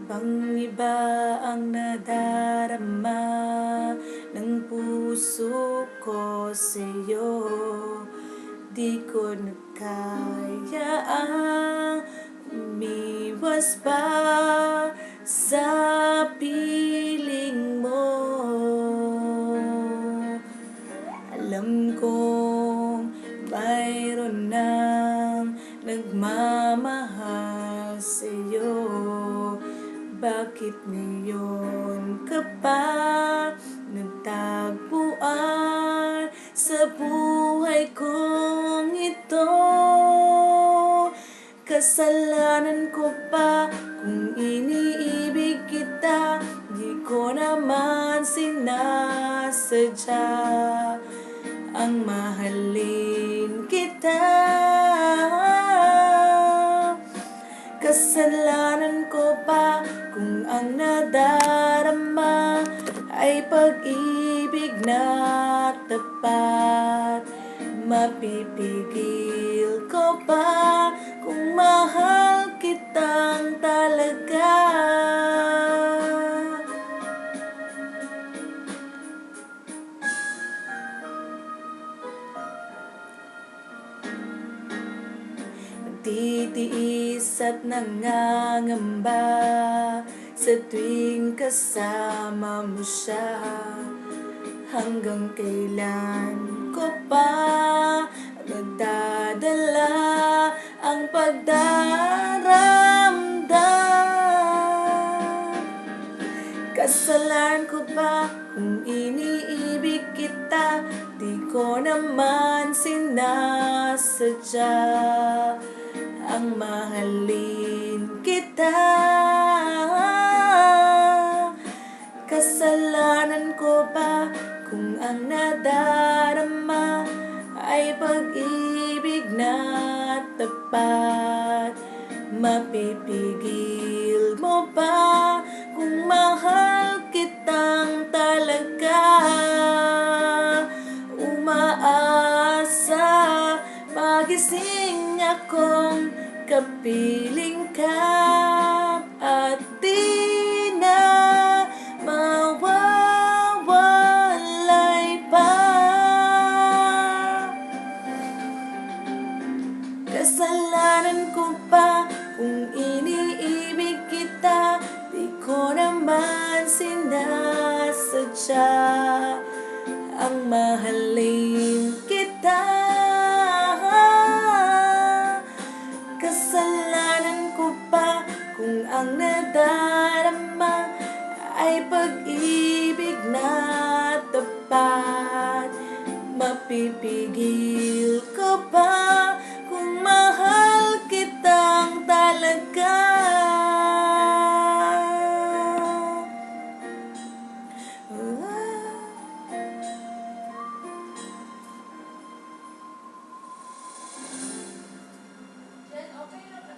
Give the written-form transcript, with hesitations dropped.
Ibang iba ang nadarama ng puso ko sa'yo. Di ko na kaya ang umiwas pa sa piling mo. Alam kong mayroon ng nagmamahal sa'yo. Bakit ngayon ka pa nagtagpuan sa buhay kong ito? Kasalanan ko ba kung iniibig kita? Di ko naman sinasadya ang mahalin kita. Kasalanan ko ba kung ang nadarama ay pag-ibig na tapat? Mapipigil ko ba kung mahal kitang talaga? Nagtitiis at nangangamba sa tuwing kasama mo siya. Hanggang kailan ko pa magdadala ang pagdaramdam? Kasalanan ko ba kung iniibig kita? Di ko naman sinasadya ang mahalin kita. Kasalanan ko ba kung ang nadarama ay pag-ibig na tapat? Mapipigil mo ba kung mahal kitang talaga? Umaasa magising akong kapiling ka at di na mawawalay pa. Kasalanan ko ba kung iniibig kita? Di ko naman sinasadya ang mahalin kita. Kasalanan ko ba kung ang nadarama ay pag-ibig na tapat? Mapipigil ko ba kung mahal kitang talaga? Okay na ba?